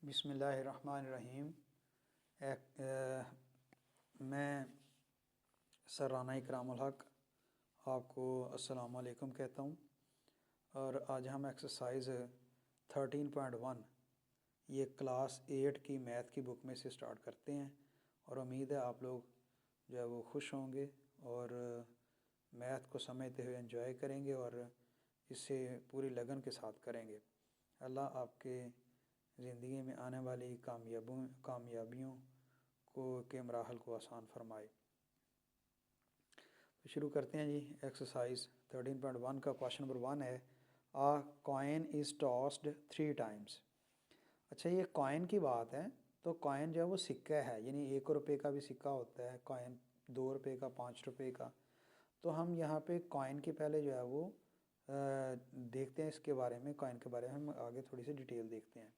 बिस्मिल्लाहिर्रहमानिर्रहीम। मैं सर राना इकरामुल हक आपको अस्सलाम वालेकुम कहता हूँ। और आज हम एक्सरसाइज 13.1 ये क्लास 8 की मैथ की बुक में से स्टार्ट करते हैं। और उम्मीद है आप लोग जो है वो खुश होंगे और मैथ को समझते हुए एंजॉय करेंगे और इसे पूरी लगन के साथ करेंगे। अल्लाह आपके ज़िंदगी में आने वाली कामयाबियों को के मराहल को आसान फरमाए। तो शुरू करते हैं जी। एक्सरसाइज 13.1 का क्वेश्चन नंबर 1 है, आ कॉइन इज़ टॉस्ड 3 टाइम्स। अच्छा, ये कॉइन की बात है तो कॉइन जो है वो सिक्का है, यानी 1 रुपये का भी सिक्का होता है कॉइन, 2 रुपये का, 5 रुपये का। तो हम यहाँ पे कॉइन के पहले जो है वो देखते हैं इसके बारे में, कॉइन के बारे में हम आगे थोड़ी सी डिटेल देखते हैं।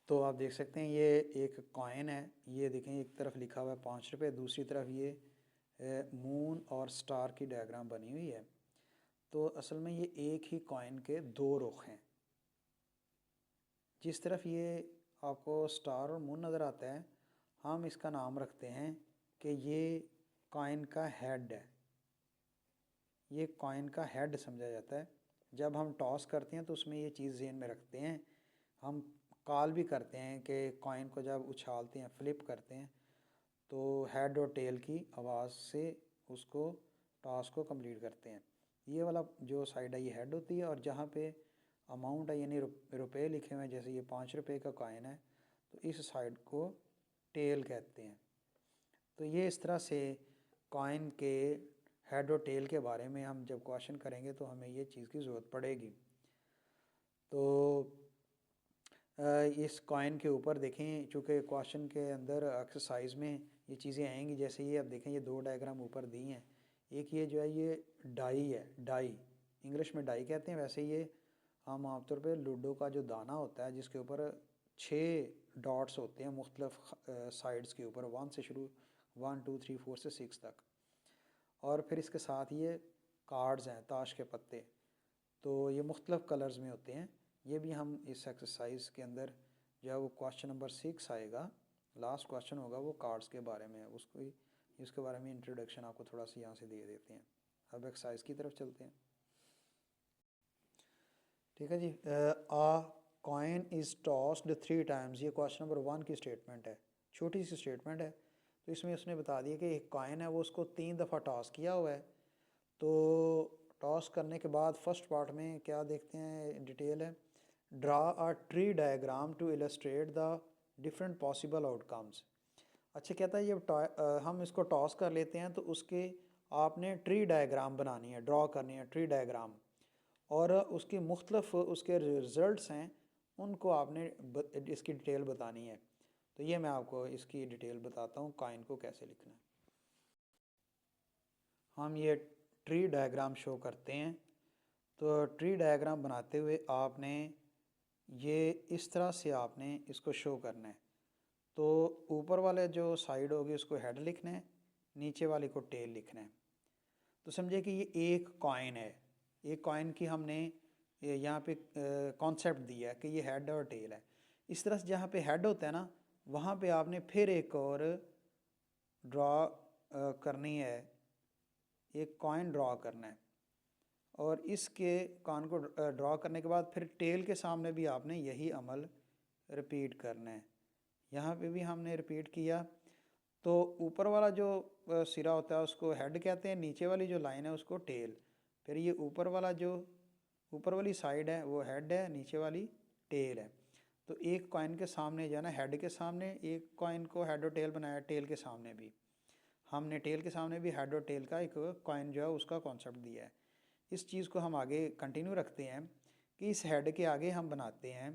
तो आप देख सकते हैं ये एक कॉइन है, ये देखें एक तरफ लिखा हुआ है 5 रुपये, दूसरी तरफ ये मून और स्टार की डायग्राम बनी हुई है। तो असल में ये एक ही कॉइन के दो रुख हैं। जिस तरफ ये आपको स्टार और मून नज़र आता है, हम इसका नाम रखते हैं कि ये कॉइन का हेड है। ये कॉइन का हेड समझा जाता है। जब हम टॉस करते हैं तो उसमें ये चीज़ ज़हन में रखते हैं। हम कॉल भी करते हैं कि कॉइन को जब उछालते हैं, फ्लिप करते हैं, तो हेड और टेल की आवाज़ से उसको टॉस को कंप्लीट करते हैं। ये वाला जो साइड है ये हेड होती है, और जहाँ पे अमाउंट है यानी रुपए लिखे हुए हैं, जैसे ये 5 रुपये का कॉइन है, तो इस साइड को टेल कहते हैं। तो ये इस तरह से कॉइन के हेड और टेल के बारे में हम जब क्वेश्चन करेंगे तो हमें ये चीज़ की ज़रूरत पड़ेगी। तो इस कॉइन के ऊपर देखें, चूँकि क्वेश्चन के अंदर एक्सरसाइज में ये चीज़ें आएंगी, जैसे ये अब देखें ये दो डायग्राम ऊपर दी हैं। एक ये जो है ये डाई है, डाई इंग्लिश में डाई कहते हैं। वैसे ये हम आमतौर पे लूडो का जो दाना होता है जिसके ऊपर 6 डॉट्स होते हैं मुख्तलिफ साइड्स के ऊपर, 1 से शुरू, 1 2 3 4 से 6 तक, और फिर इसके साथ ये कार्ड्स हैं, ताश के पत्ते। तो ये मुख्तलिफ कलर्स में होते हैं। ये भी हम इस एक्सरसाइज के अंदर जो है वो क्वेश्चन नंबर 6 आएगा, लास्ट क्वेश्चन होगा, वो कार्ड्स के बारे में है। उसके बारे में इंट्रोडक्शन आपको थोड़ा सा यहाँ से दे देते हैं। अब एक्सरसाइज की तरफ चलते हैं। ठीक है जी। आ कॉइन इज़ टॉस्ड 3 टाइम्स, ये क्वेश्चन नंबर 1 की स्टेटमेंट है, छोटी सी स्टेटमेंट है। तो इसमें उसने बता दिया कि एक कॉइन है वो उसको 3 दफ़ा टॉस किया हुआ है। तो टॉस करने के बाद फर्स्ट पार्ट में क्या देखते हैं, डिटेल है, draw a tree diagram to illustrate the different possible outcomes. अच्छा, कहता है ये हम इसको टॉस कर लेते हैं तो उसके आपने ट्री डायग्राम बनानी है, ड्रा करनी है ट्री डायग्राम, और उसकी मुख्तलिफ उसके रिज़ल्ट्स हैं उनको आपने इसकी डिटेल बतानी है। तो ये मैं आपको इसकी डिटेल बताता हूँ कॉइन को कैसे लिखना है। हम ये ट्री डायग्राम शो करते हैं। तो ट्री डायग्राम बनाते हुए आपने ये इस तरह से आपने इसको शो करना है। तो ऊपर वाले जो साइड होगी उसको हेड लिखना है, नीचे वाली को टेल लिखना है। तो समझे कि ये एक कॉइन है, एक कॉइन की हमने यहाँ पे कॉन्सेप्ट दिया है कि ये हेड और टेल है। इस तरह से जहाँ पे हेड होता है ना, वहाँ पे आपने फिर एक और ड्रॉ करनी है, एक कॉइन ड्रॉ करना है। और इसके कॉइन को ड्रॉ करने के बाद फिर टेल के सामने भी आपने यही अमल रिपीट करना है। यहाँ पे भी हमने रिपीट किया। तो ऊपर वाला जो सिरा होता है उसको हेड कहते हैं, नीचे वाली जो लाइन है उसको टेल। फिर ये ऊपर वाला जो ऊपर वाली साइड है वो हेड है, नीचे वाली टेल है। तो एक कॉइन के सामने जो है ना, हेड के सामने एक कॉइन को हेड और टेल बनाया, टेल के सामने भी हमने, टेल के सामने भी हेड और टेल का एक कॉइन जो है उसका कॉन्सेप्ट दिया है। इस चीज़ को हम आगे कंटिन्यू रखते हैं कि इस हेड के आगे हम बनाते हैं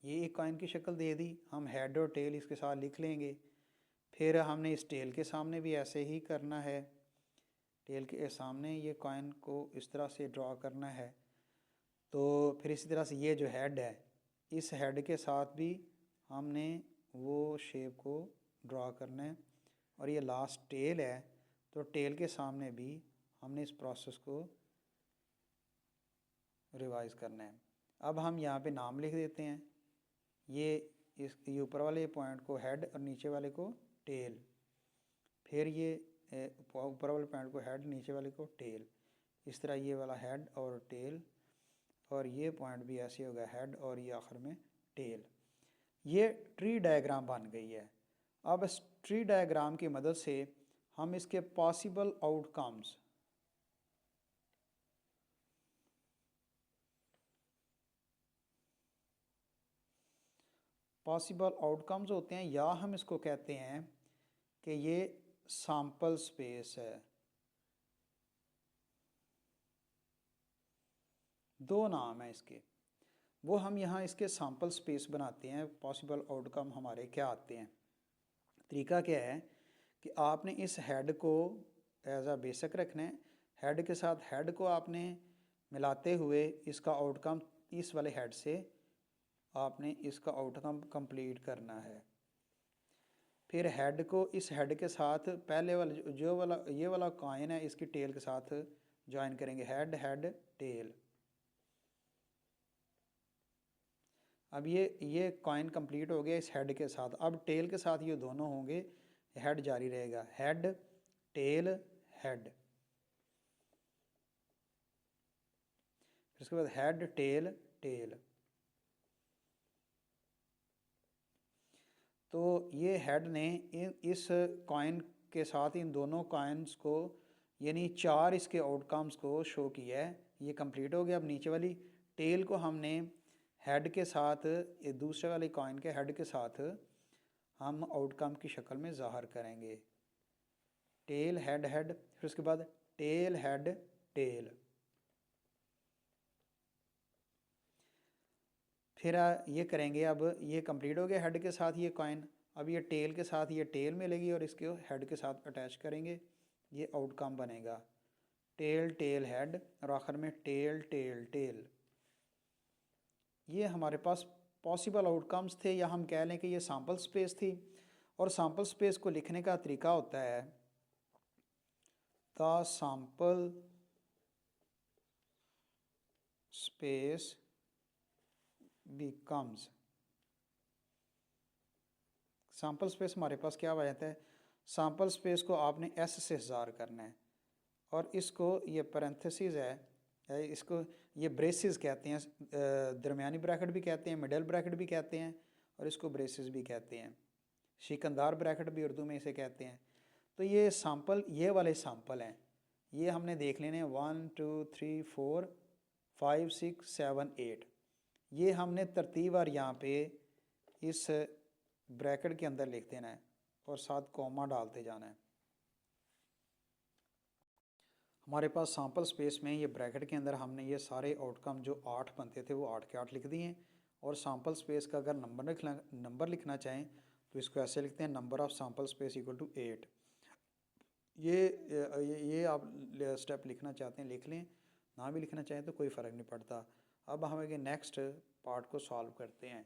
ये एक कॉइन की शक्ल दे दी, हम हेड और टेल इसके साथ लिख लेंगे। फिर हमने इस टेल के सामने भी ऐसे ही करना है, टेल के सामने ये कॉइन को इस तरह से ड्रॉ करना है। तो फिर इसी तरह से ये जो हेड है, इस हेड के साथ भी हमने वो शेप को ड्रॉ करना है। और ये लास्ट टेल है, तो टेल के सामने भी हमने इस प्रोसेस को रिवाइज़ करना है। अब हम यहाँ पे नाम लिख देते हैं, ये ऊपर वाले पॉइंट को हेड और नीचे वाले को टेल, फिर ये ऊपर वाले पॉइंट को हेड, नीचे वाले को टेल, इस तरह ये वाला हेड और टेल, और ये पॉइंट भी ऐसे होगा हेड और ये आखिर में टेल। ये ट्री डायग्राम बन गई है। अब इस ट्री डायग्राम की मदद से हम इसके पॉसिबल आउटकम्स होते हैं, या हम इसको कहते हैं कि ये सैंपल स्पेस है। दो नाम है इसके, वो हम यहाँ इसके सैंपल स्पेस बनाते हैं। पॉसिबल आउटकम हमारे क्या आते हैं? तरीका क्या है कि आपने इस हेड को एज अ बेसिक रखना है, हेड के साथ हेड को आपने मिलाते हुए इसका आउटकम इस वाले हेड से आपने इसका आउटकम कंप्लीट करना है। फिर हेड को इस हेड के साथ पहले वाला जो वाला ये वाला कॉइन है इसकी टेल के साथ ज्वाइन करेंगे, हेड हेड टेल। अब ये कॉइन कंप्लीट हो गया इस हेड के साथ। अब टेल के साथ ये दोनों होंगे, हेड जारी रहेगा, हेड टेल हेड। इसके बाद हेड टेल टेल। तो ये हेड ने इस कॉइन के साथ इन दोनों कॉइन्स को यानी 4 इसके आउटकम्स को शो किया है। ये कंप्लीट हो गया। अब नीचे वाली टेल को हमने हेड के साथ, ये दूसरे वाले कॉइन के हेड के साथ हम आउटकम की शक्ल में ज़ाहिर करेंगे, टेल हेड हेड। फिर उसके बाद टेल हेड टेल। फिर ये करेंगे। अब ये कंप्लीट हो गया हेड के साथ ये कॉइन। अब ये टेल के साथ ये टेल मिलेगी और इसके हेड के साथ अटैच करेंगे, ये आउटकम बनेगा टेल टेल हेड, और आखिर में टेल टेल टेल। ये हमारे पास पॉसिबल आउटकम्स थे, या हम कह लें कि ये सैंपल स्पेस थी। और सैंपल स्पेस को लिखने का तरीका होता है the sample space becomes. Sample space हमारे पास क्या आ जाता है? सैंपल स्पेस को आपने एस से ज़ाहिर करना है, और इसको ये पैरेंथेसिस है, इसको ये ब्रेसिस कहते हैं, दरमियानी ब्रैकेट भी कहते हैं, मिडल ब्रैकेट भी कहते हैं, और इसको ब्रेसिस भी कहते हैं, शिकंदार ब्रैकेट भी उर्दू में इसे कहते हैं। तो ये सैंपल, ये वाले सैंपल हैं, ये हमने देख लेने 1 2 3 4 5 6 7 8। ये हमने तरतीबवार यहाँ पे इस ब्रैकेट के अंदर लिख देना है और साथ कॉमा डालते जाना है। हमारे पास सैंपल स्पेस में ये ब्रैकेट के अंदर हमने ये सारे आउटकम जो 8 बनते थे वो 8 के 8 लिख दिए हैं। और सैंपल स्पेस का अगर नंबर लिखना चाहें तो इसको ऐसे लिखते हैं, number of sample space equal to 8। ये आप स्टेप लिखना चाहते हैं लिख लें, ना भी लिखना चाहें तो कोई फ़र्क नहीं पड़ता। अब हम आगे नेक्स्ट पार्ट को सॉल्व करते हैं।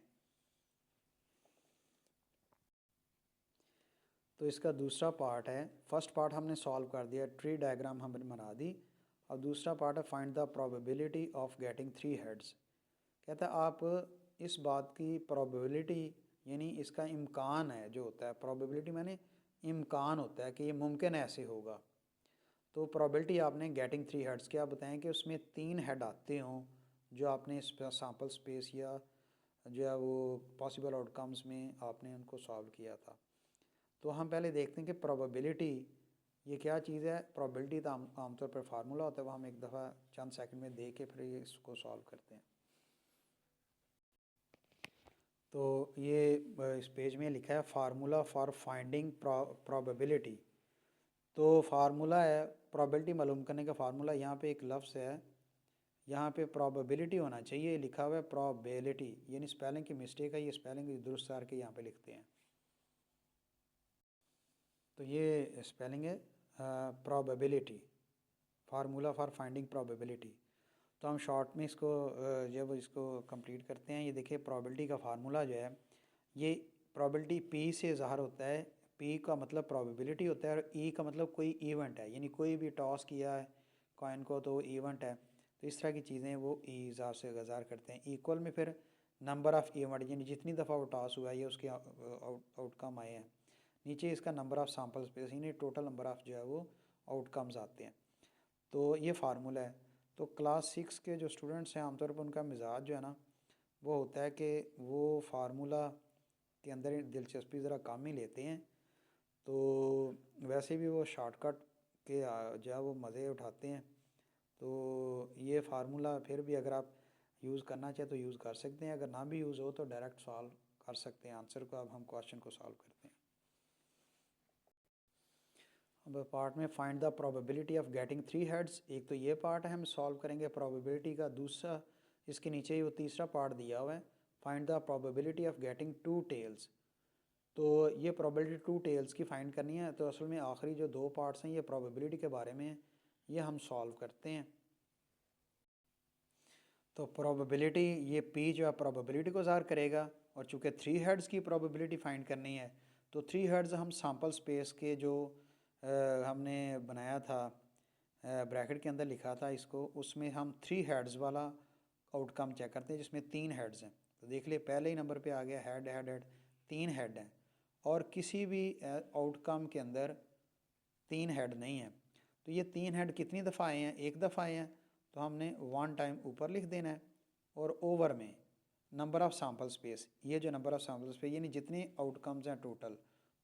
तो इसका दूसरा पार्ट है, फर्स्ट पार्ट हमने सॉल्व कर दिया, ट्री डायग्राम हमने बना दी। और दूसरा पार्ट है find the probability of getting 3 heads. कहता है आप इस बात की प्रोबेबिलिटी, यानी इसका इम्कान है जो होता है, प्रोबेबिलिटी माने इम्कान होता है कि ये मुमकिन ऐसे होगा। तो प्रोबेबिलिटी आपने गेटिंग 3 हेड्स क्या बताएं कि उसमें 3 हेड आते हों जो आपने इस सैम्पल स्पेस या जो है वो पॉसिबल आउटकम्स में आपने उनको सॉल्व किया था। तो हम पहले देखते हैं कि प्रोबेबिलिटी ये क्या चीज़ है। प्रोबेबिलिटी तो आमतौर पर फार्मूला होता है, वो हम एक दफ़ा चंद सेकंड में देख के फिर ये इसको सॉल्व करते हैं। तो ये इस पेज में लिखा है फार्मूला फॉर फाइंडिंग प्रोबेबिलिटी। तो फार्मूला है प्रोबेबिलिटी मालूम करने का फार्मूला। यहाँ पे एक लफ्ज़ है, यहाँ पे प्रोबेबिलिटी होना चाहिए, लिखा हुआ है प्रोबेबिलिटी, यानी स्पेलिंग की मिस्टेक है, ये स्पेलिंग दुरुस्त करके यहाँ पे लिखते हैं। तो ये स्पेलिंग है probability, formula for finding probability. तो हम शॉर्ट में इसको जब इसको कंप्लीट करते हैं, ये देखिए प्रोबेबिलिटी का फार्मूला जो है, ये प्रोबेबिलिटी पी से ज़ाहिर होता है। पी का मतलब प्रोबेबिलिटी होता है, और ई का मतलब कोई इवेंट है, यानी कोई भी टॉस किया है कॉइन को तो वो इवेंट है। तो इस तरह की चीज़ें वो ईज़ार से गज़ार करते हैं। इक्वल में फिर नंबर ऑफ़ इवेंट यानी जितनी दफ़ा वो टास हुआ है ये उसके आउटकम आए हैं। नीचे इसका नंबर ऑफ़ सैम्पल स्पेस यानी टोटल नंबर ऑफ़ जो है वो आउटकम्स आते हैं। तो ये फार्मूला है। तो क्लास 6 के जो स्टूडेंट्स हैं आमतौर पर उनका मिजाज जो है ना वो होता है कि वो फार्मूला के अंदर दिलचस्पी ज़रा कम ही लेते हैं। तो वैसे भी वो शॉर्टकट के जो है वो मज़े उठाते हैं। तो ये फार्मूला फिर भी अगर आप यूज़ करना चाहें तो यूज़ कर सकते हैं, अगर ना भी यूज़ हो तो डायरेक्ट सॉल्व कर सकते हैं आंसर को। अब हम क्वेश्चन को सॉल्व करते हैं। अब पार्ट में find the probability of getting 3 heads, एक तो ये पार्ट है हम सॉल्व करेंगे प्रोबेबिलिटी का। दूसरा इसके नीचे ही वो तीसरा पार्ट दिया हुआ है, find the probability of getting 2 tails. तो ये प्रोबेबिलिटी 2 टेल्स की फाइंड करनी है। तो असल में आखिरी जो 2 पार्ट्स हैं ये प्रोबेबिलिटी के बारे में है, ये हम सॉल्व करते हैं। तो प्रोबेबिलिटी ये पी जो है प्रोबेबिलिटी को ज़ाहिर करेगा, और चूँकि 3 हेड्स की प्रोबेबिलिटी फाइंड करनी है तो 3 हेड्स हम सैम्पल स्पेस के जो हमने बनाया था ब्रैकेट के अंदर लिखा था इसको, उसमें हम 3 हेड्स वाला आउटकम चेक करते हैं जिसमें 3 हेड्स हैं। तो देख लिए पहले ही नंबर पे आ गया हेड हेड हेड, 3 हेड हैं और किसी भी आउटकम के अंदर 3 हेड नहीं है। तो ये 3 हेड कितनी दफ़ा आए हैं, एक दफ़ा आए हैं, तो हमने 1 टाइम ऊपर लिख देना है। और ओवर में नंबर ऑफ़ सैम्पल स्पेस, ये जो नंबर ऑफ़ सैम्पल स्पेस यानी जितने आउटकम्स हैं टोटल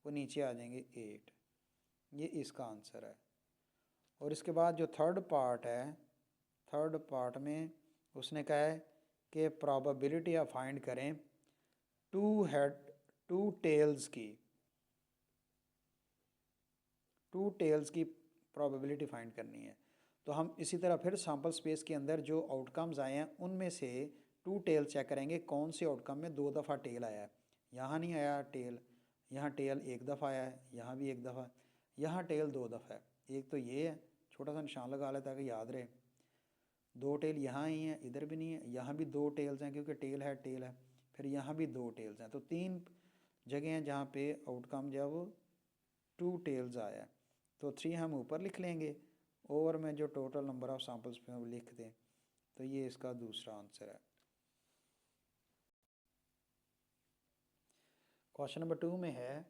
वो नीचे आ जाएंगे 8। ये इसका आंसर है। और इसके बाद जो थर्ड पार्ट है, थर्ड पार्ट में उसने कहा है कि प्रोबेबिलिटी आप फाइंड करें 2 हेड 2 टेल्स की, 2 टेल्स की प्रोबेबिलिटी फाइंड करनी है। तो हम इसी तरह फिर सैम्पल स्पेस के अंदर जो आउटकम्स आए हैं उनमें से 2 टेल चेक करेंगे कौन से आउटकम में 2 दफ़ा टेल आया है। यहाँ नहीं आया टेल, यहाँ टेल एक दफ़ा आया है, यहाँ भी एक दफ़ा, यहाँ टेल 2 दफ़ा है। एक तो ये है, छोटा सा निशान लगा लें ताकि याद रहे। 2 टेल यहाँ ही हैं, इधर भी नहीं है, यहाँ भी 2 टेल्स हैं क्योंकि टेल है टेल है, फिर यहाँ भी 2 टेल्स हैं। तो 3 जगह हैं जहाँ पे आउटकम जो है वो 2 टेल्स आया है। तो 3 हम ऊपर लिख लेंगे, ओवर में जो टोटल नंबर ऑफ़ सैम्पल्स पे हम लिख दें। तो ये इसका दूसरा आंसर है। क्वेश्चन नंबर 2 में है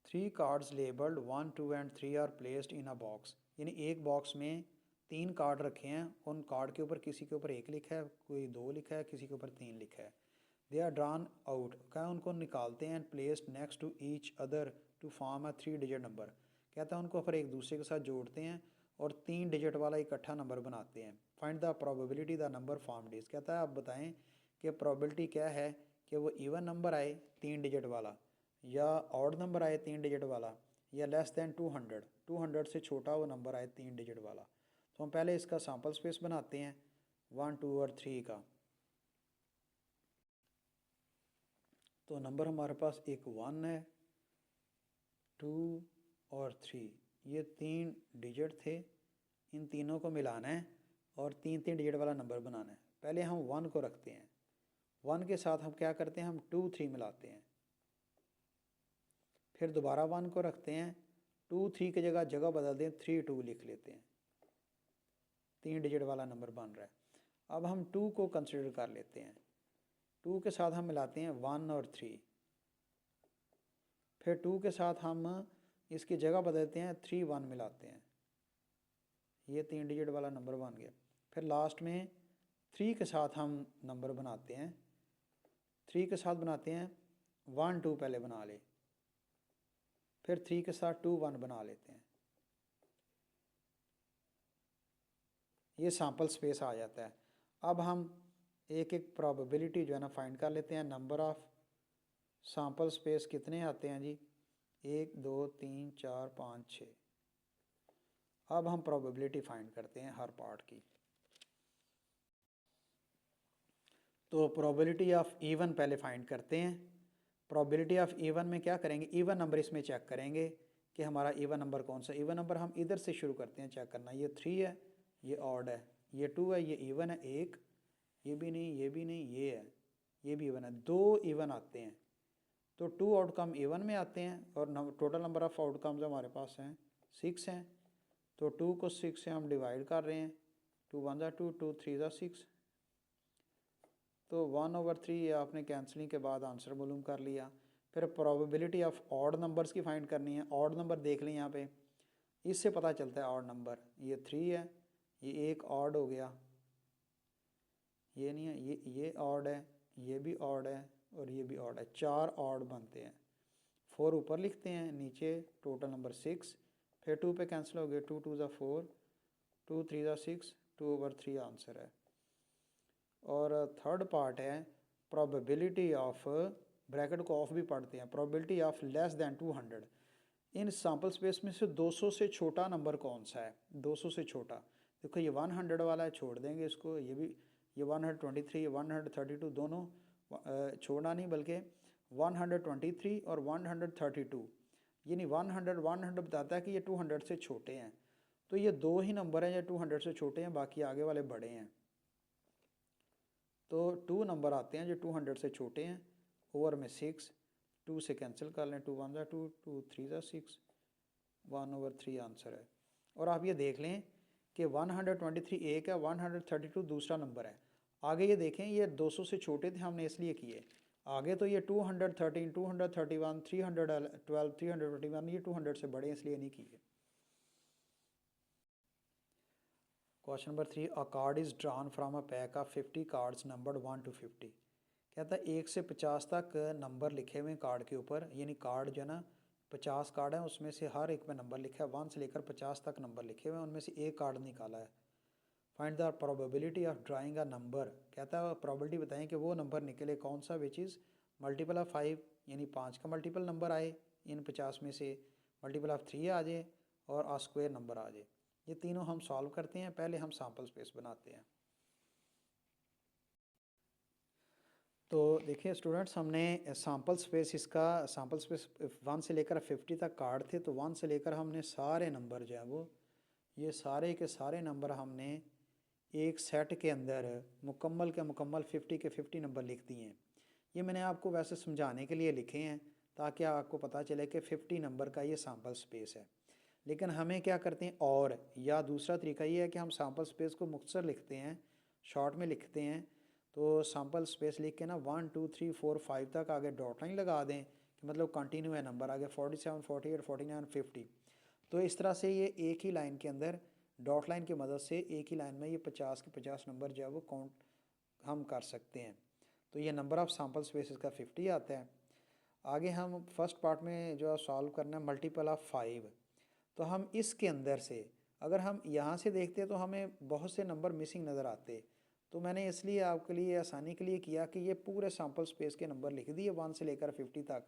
3 cards labelled 1 2 and 3 are placed in a box, यानी एक बॉक्स में 3 कार्ड रखे हैं, उन कार्ड के ऊपर किसी के ऊपर 1 लिखा है, कोई 2 लिखा है, किसी के ऊपर 3 लिखा है। दे आर ड्रॉन आउट, क्या उनको निकालते हैं, placed next to each other to form a 3 digit number, कहता है उनको फिर एक दूसरे के साथ जोड़ते हैं और 3 डिजिट वाला इकट्ठा नंबर बनाते हैं। Find the probability the number formed is, कहता है आप बताएं कि प्रोबेबिलिटी क्या है कि वो इवन नंबर आए 3 डिजिट वाला, या ऑड नंबर आए 3 डिजिट वाला, या लेस दैन 200, 200 से छोटा वो नंबर आए 3 डिजिट वाला। तो हम पहले इसका सैम्पल स्पेस बनाते हैं 1 2 और 3 का। तो नंबर हमारे पास एक 1 है, 2 और 3, ये 3 डिजिट थे, इन तीनों को मिलाना है और 3 3 डिजिट वाला नंबर बनाना है। पहले हम 1 को रखते हैं, 1 के साथ हम क्या करते हैं, हम 2 3 मिलाते हैं, फिर दोबारा 1 को रखते हैं, 2 3 की जगह जगह बदल दें 3 2 लिख लेते हैं, 3 डिजिट वाला नंबर बन रहा है। अब हम 2 को कंसिडर कर लेते हैं, 2 के साथ हम मिलाते हैं 1 और 3, फिर 2 के साथ हम इसकी जगह बदलते हैं 3 1 मिलाते हैं, ये 3 डिजिट वाला नंबर बन गया। फिर लास्ट में 3 के साथ हम नंबर बनाते हैं, 3 के साथ बनाते हैं 1 2 पहले बना ले, फिर 3 के साथ 2 1 बना लेते हैं, ये सैम्पल स्पेस आ जाता है। अब हम एक एक प्रोबेबिलिटी जो है ना फाइंड कर लेते हैं। नंबर ऑफ़ सैम्पल स्पेस कितने आते हैं जी, 1 2 3 4 5 6। अब हम प्रोबेबिलिटी फाइंड करते हैं हर पार्ट की। तो प्रोबेबिलिटी ऑफ इवन पहले फाइंड करते हैं। प्रोबेबिलिटी ऑफ इवन में क्या करेंगे, इवन नंबर इसमें चेक करेंगे कि हमारा इवन नंबर कौन सा। इवन नंबर हम इधर से शुरू करते हैं चेक करना, ये 3 है, ये ऑड है, ये 2 है, ये इवन है, 1 ये भी नहीं, ये भी नहीं, ये है, ये भी इवन है, 2 इवन आते हैं। तो 2 आउटकम इवन में आते हैं और टोटल नंबर ऑफ़ आउटकम्स हमारे पास हैं 6 हैं। तो 2 को 6 से हम डिवाइड कर रहे हैं, 2 1 ज़ा 2, 2 3 ज़ा 6, तो 1/3 ये आपने कैंसलिंग के बाद आंसर मालूम कर लिया। फिर प्रोबेबिलिटी ऑफ ऑड नंबर्स की फाइंड करनी है। ऑड नंबर देख लें यहाँ पे, इससे पता चलता है ऑड नंबर, ये 3 है, ये एक ऑड हो गया, ये नहीं है, ये ऑड है, ये भी ऑड है और ये भी ऑड है, 4 ऑड बनते हैं। 4 ऊपर लिखते हैं, नीचे टोटल नंबर 6, फिर 2 पे कैंसिल हो गए, 2 2 ज़ा 4, 2 3 ज़ा 6, 2/3 आंसर है। और थर्ड पार्ट है प्रोबेबिलिटी ऑफ, ब्रैकेट को ऑफ भी पढ़ते हैं, probability of less than 200। In sample space में से 200 से छोटा नंबर कौन सा है? 200 से छोटा, देखो ये 100 वाला है, छोड़ देंगे इसको, ये भी, ये 123, ये 132 दोनों छोड़ना नहीं, बल्कि 123 और 132, यानी 100 बताता है कि ये 200 से छोटे हैं। तो ये दो ही नंबर हैं जो 200 से छोटे हैं, बाकी आगे वाले बड़े हैं। तो 2 नंबर आते हैं जो 200 से छोटे हैं, ओवर में 6, 2 से कैंसिल कर लें, 2 1 ज़ा 2, 2 3 ज़ा 6, 1/3 आंसर है। और आप ये देख लें कि 123 एक है, 132 दूसरा नंबर है। आगे ये देखें, ये 200 से छोटे थे, हमने इसलिए किए। आगे तो ये 213, 231, 312, 321, ये 200 से बड़े हैं, इसलिए नहीं किए। Question number 3, a card is drawn from a pack of 50 cards numbered 1 to 50। कहता है 1 से 50 तक नंबर लिखे हुए हैं कार्ड के ऊपर, यानी कार्ड जो है ना 50 कार्ड हैं, उसमें से हर एक में नंबर लिखा है, 1 से लेकर 50 तक नंबर लिखे हुए हैं, उनमें से एक कार्ड निकाला है। Find the probability of drawing a number, कहता है प्रोबेबिलिटी बताएं कि वो नंबर निकले कौन सा, विच इज़ मल्टीपल ऑफ 5, यानी 5 का मल्टीपल नंबर आए इन 50 में से, मल्टीपल ऑफ 3 आ जाए और आ स्क्वायर नंबर आ जाए। ये तीनों हम सॉल्व करते हैं, पहले हम सैम्पल स्पेस बनाते हैं। तो देखिए स्टूडेंट्स, हमने सैम्पल स्पेस, इसका सैम्पल स्पेस 1 से लेकर 50 तक कार्ड थे, तो 1 से लेकर हमने सारे नंबर जो है वो, ये सारे के सारे नंबर हमने एक सेट के अंदर मुकम्मल के मुकम्मल 50 के 50 नंबर लिख दिए हैं। ये मैंने आपको वैसे समझाने के लिए लिखे हैं ताकि आपको पता चले कि 50 नंबर का ये सैम्पल स्पेस है। लेकिन हमें क्या करते हैं, और या दूसरा तरीका ये है कि हम सैम्पल स्पेस को मुख्तसर लिखते हैं, शॉर्ट में लिखते हैं। तो सैम्पल स्पेस लिख के ना 1 2 3 4 5 तक आगे डॉट लाइन लगा दें कि मतलब कंटिन्यू है नंबर, आगे 47 48 49 50। तो इस तरह से ये एक ही लाइन के अंदर डॉट लाइन की मदद से एक ही लाइन में ये 50 के 50 नंबर जो है वो काउंट हम कर सकते हैं। तो ये नंबर ऑफ़ सैम्पल स्पेसेस का 50 आता है। आगे हम फर्स्ट पार्ट में जो सॉल्व करना है मल्टीपल ऑफ 5, तो हम इसके अंदर से अगर हम यहाँ से देखते तो हमें बहुत से नंबर मिसिंग नज़र आते। तो मैंने इसलिए आपके लिए आसानी के लिए किया कि ये पूरे सैम्पल स्पेस के नंबर लिख दिए 1 से लेकर 50 तक।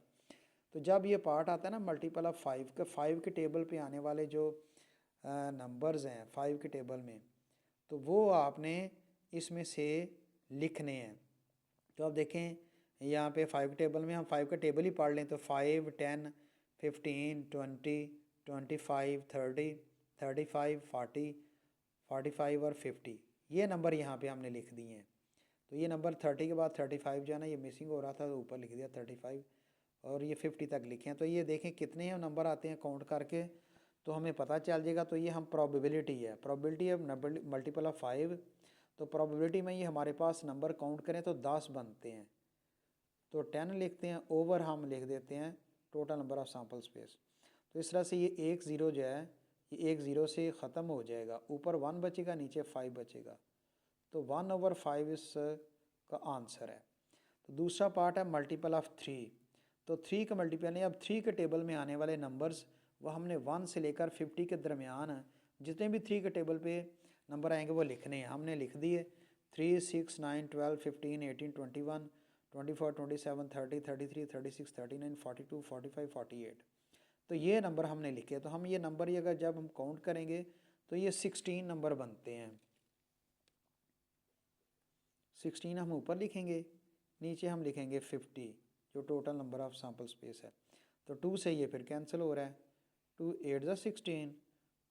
तो जब ये पार्ट आता है ना मल्टीपल ऑफ 5 के, 5 के टेबल पे आने वाले जो नंबर्स हैं 5 के टेबल में, तो वो आपने इसमें से लिखने हैं। तो आप देखें यहाँ पे 5 टेबल में हम 5 का टेबल ही पढ़ लें, तो 5 10 15 20 25 30 35 40 45 और 50, ये नंबर यहाँ पे हमने लिख दिए हैं। तो ये नंबर 30 के बाद 35 जो है ना ये मिसिंग हो रहा था, तो ऊपर लिख दिया 35, और ये 50 तक लिखे हैं। तो ये देखें कितने हैं नंबर आते हैं काउंट करके, तो हमें पता चल जाएगा। तो ये हम प्रोबेबिलिटी है, प्रोबेबिलिटी ऑफ मल्टीपल ऑफ 5, तो प्रोबेबिलिटी में ये हमारे पास नंबर काउंट करें तो 10 बनते हैं, तो 10 लिखते हैं, ओवर हम लिख देते हैं total number of sample space. तो इस तरह से ये 1 0 जो है ये 1 0 से ख़त्म हो जाएगा, ऊपर 1 बचेगा, नीचे 5 बचेगा, तो 1/5 इस का आंसर है। तो दूसरा पार्ट है मल्टीपल ऑफ 3, तो 3 का मल्टीपल नहीं, अब 3 के टेबल में आने वाले नंबर्स वो हमने 1 से लेकर 50 के दरमियान जितने भी 3 के टेबल पे नंबर आएंगे वो लिखने हैं। हमने लिख दिए 3 6 9 12 15 18 21 24 27 30 33 36 39 42 45 48, तो ये नंबर हमने लिखे। तो हम ये नंबर ही अगर जब हम काउंट करेंगे तो ये 16 नंबर बनते हैं। 16 हम ऊपर लिखेंगे, नीचे हम लिखेंगे 50, जो total number of sample space है। तो 2 से ये फिर कैंसिल हो रहा है, 2 8 ज़ा 16,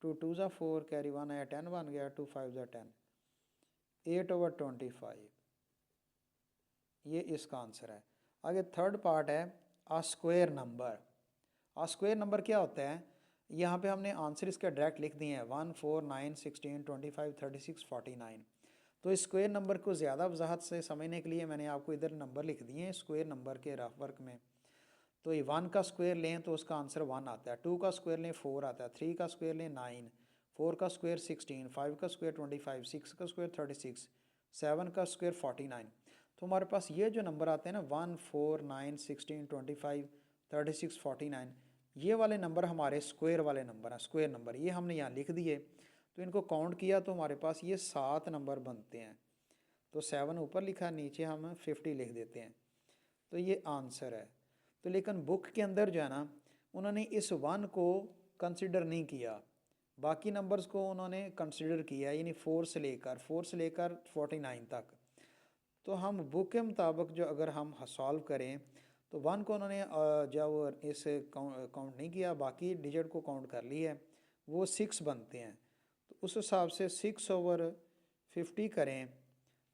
2 2 ज़ा 4, कैरी 1 आया 10 बन गया, 2 5 ज़ा 10, 8/25, ये इसका आंसर है। आगे थर्ड पार्ट है आ स्क्वायर नंबर। आ स्क्वायर नंबर क्या होता है, यहाँ पे हमने आंसर इसका डायरेक्ट लिख दिए हैं 1, 4, 9, 16, 25, 36, 49। तो इस स्क्वायर नंबर को ज़्यादा वजाहत से समझने के लिए मैंने आपको इधर नंबर लिख दिए हैं स्क्वायर नंबर के रफ वर्क में। तो ये 1 का स्क्वायर लें तो उसका आंसर 1 आता है, 2 का स्क्वायर लें 4 आता है, 3 का स्क्वायर लें 9, 4 का स्क्वायर 16, 5 का स्क्वायर 25, 6 का स्क्वायर 36, 7 का स्क्वायर 49। तो हमारे पास ये जो नंबर आते हैं ना 1, 4, 9, 16, 25, 36, 49, ये वाले नंबर हमारे स्क्वायर वाले नंबर हैं, स्क्वायर नंबर ये हमने यहाँ लिख दिए। तो इनको काउंट किया तो हमारे पास ये 7 नंबर बनते हैं। तो 7 ऊपर लिखा, नीचे हम 50 लिख देते हैं। तो ये आंसर है। तो लेकिन बुक के अंदर जो है ना उन्होंने इस 1 को कंसिडर नहीं किया, बाकी नंबर्स को उन्होंने कंसिडर किया, यानी 4 से लेकर 49 तक। तो हम बुक के मुताबिक जो अगर हम सॉल्व करें तो 1 को उन्होंने जब इस काउंट नहीं किया, बाकी डिजिट को काउंट कर लिया है, वो 6 बनते हैं। तो उस हिसाब से 6/50 करें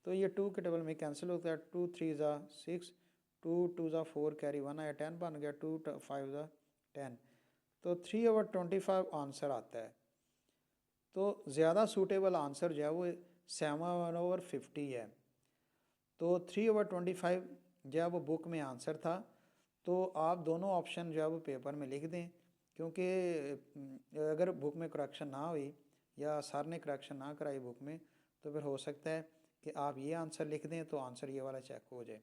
तो ये 2 के टेबल में कैंसिल होता है, 2 3 ज़ा 6, 2 2 ज़ा 4 कैरी 1 आया, 10 बन गया, 2 5 ज़ा 10। तो 3/25 आंसर आता है। तो ज़्यादा सूटेबल आंसर जो है वो 7/50 है। तो 3/25 जो है वो बुक में आंसर था। तो आप दोनों ऑप्शन जो है वो पेपर में लिख दें, क्योंकि अगर बुक में करेक्शन ना हुई या सर ने करेक्शन ना कराई बुक में तो फिर हो सकता है कि आप ये आंसर लिख दें तो आंसर ये वाला चेक हो जाए।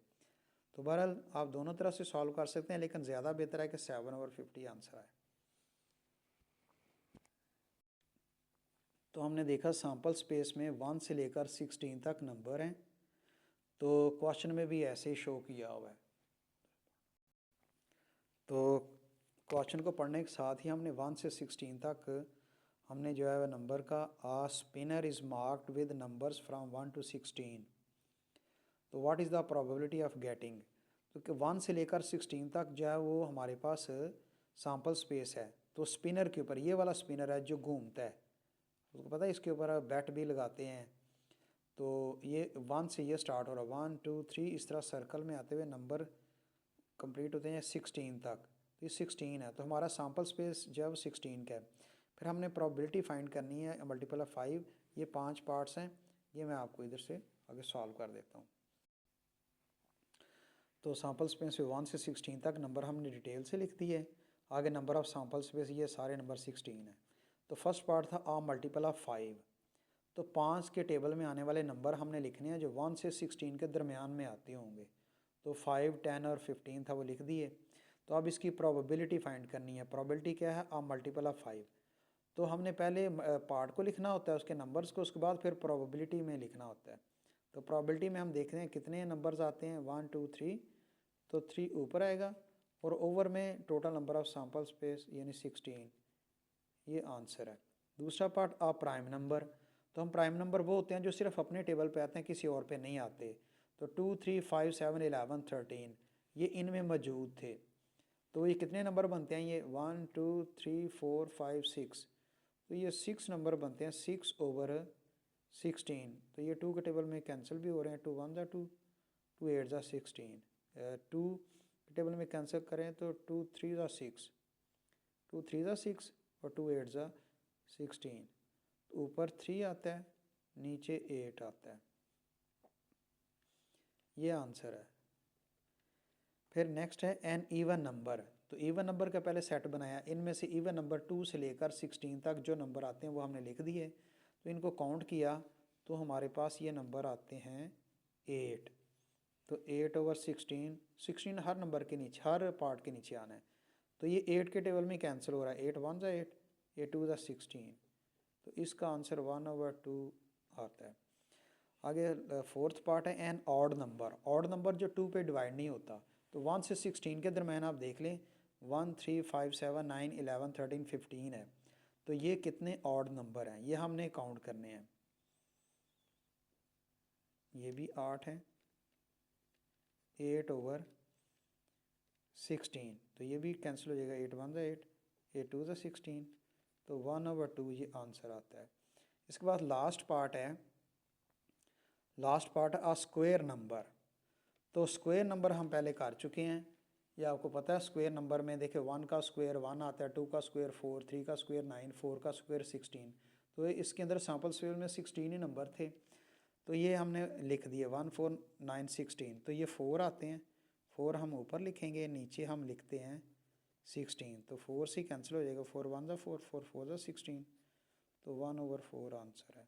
तो बहरहाल आप दोनों तरह से सॉल्व कर सकते हैं, लेकिन ज़्यादा बेहतर है कि 7/50 आंसर आए। तो हमने देखा सैम्पल स्पेस में 1 से लेकर 16 तक नंबर हैं। तो क्वेश्चन में भी ऐसे ही शो किया हुआ है। तो क्वेश्चन को पढ़ने के साथ ही हमने 1 से 16 तक हमने जो है नंबर का a spinner is marked with numbers from 1 to 16, तो what is the probability of getting. तो 1 से लेकर 16 तक जो है वो हमारे पास सैम्पल स्पेस है। तो स्पिनर के ऊपर ये वाला स्पिनर है जो घूमता है, उसको पता है, इसके ऊपर बैट भी लगाते हैं। तो ये 1 से ये स्टार्ट हो रहा है, 1 2 3 इस तरह सर्कल में आते हुए नंबर कंप्लीट होते हैं 16 तक। तो ये 16 है, तो हमारा सैम्पल स्पेस जो है वो 16 का है। फिर हमने प्रोबेबिलिटी फाइंड करनी है मल्टीपल ऑफ 5। ये 5 पार्ट्स हैं, ये मैं आपको इधर से आगे सॉल्व कर देता हूँ। तो सैम्पल स्पेस में 1 से 16 तक नंबर हमने डिटेल से लिख दिए। आगे नंबर ऑफ सैम्पल स्पेस ये सारे नंबर 16 है। तो फर्स्ट पार्ट था आ मल्टीपल ऑफ 5। तो 5 के टेबल में आने वाले नंबर हमने लिखने हैं जो 1 से 16 के दरमियान में आते होंगे। तो 5, 10 और 15 था वो लिख दिए। तो अब इसकी प्रोबेबिलिटी फाइंड करनी है। प्रोबेबिलिटी क्या है, आ मल्टीपल ऑफ 5। तो हमने पहले पार्ट को लिखना होता है, उसके नंबर्स को, उसके बाद फिर प्रोबेबिलिटी में लिखना होता है। तो प्रोबेबिलिटी में हम देखते हैं कितने नंबर्स आते हैं, 1 2 3। तो 3 ऊपर आएगा और ओवर में total number of sample space यानी 16, ये आंसर है। दूसरा पार्ट आ प्राइम नंबर। तो हम प्राइम नंबर वो होते हैं जो सिर्फ अपने टेबल पे आते हैं, किसी और पे नहीं आते। तो 2 3 5 7 11 13 ये इनमें मौजूद थे। तो ये कितने नंबर बनते हैं, ये 1 2 3 4 5 6। तो ये 6 नंबर बनते हैं, 6/16। तो ये 2 के टेबल में कैंसिल भी हो रहे हैं, 2 1 ज़ा 2, 2 8 ज़ा 16। 2 के टेबल में कैंसिल करें तो 2 3 ज़ा 6, 2 3 ज़ा 6 और 2 8 ज़ा 16। तो ऊपर 3 आता है, नीचे 8 आता है, ये आंसर है। फिर नेक्स्ट है एन इवन नंबर। तो इवन नंबर का पहले सेट बनाया, इनमें से इवन नंबर 2 से लेकर 16 तक जो नंबर आते हैं वो हमने लिख दिए। तो इनको काउंट किया तो हमारे पास ये नंबर आते हैं 8। तो 8/16, 16 हर नंबर के नीचे, हर पार्ट के नीचे आना है। तो ये 8 के टेबल में कैंसिल हो रहा है, 8 1 ज़ा 8, 8 2 ज़ा 16। तो इसका आंसर 1/2 आता है। आगे फोर्थ पार्ट है an odd number. Odd number जो 2 पे डिवाइड नहीं होता। तो 1 से 16 के दरम्यान आप देख लें, 1 3 5 7 9 11 13 15 है। तो ये कितने ऑड नंबर हैं ये हमने काउंट करने हैं। ये भी 8 है, 8/16। तो ये भी कैंसिल हो जाएगा, 8 1 ज़ा 8, 8 2 ज़ा 16। तो 1/2 ये आंसर आता है। इसके बाद लास्ट पार्ट है आ स्क्वायर नंबर। तो स्क्वायर नंबर हम पहले कर चुके हैं, ये आपको पता है स्क्वायर नंबर में देखिए 1 का स्क्वायर 1 आता है, 2 का स्क्वायर 4, 3 का स्क्वायर 9, 4 का स्क्वायर 16। तो इसके अंदर सैम्पल स्क्वायर में 16 ही नंबर थे, तो ये हमने लिख दिए 1 4 9 16। तो ये 4 आते हैं, 4 हम ऊपर लिखेंगे, नीचे हम लिखते हैं 16। तो 4 से कैंसिल हो जाएगा, 4 1 ज़ा 4, 4 4 ज़ा 16। तो 1/4 आंसर है।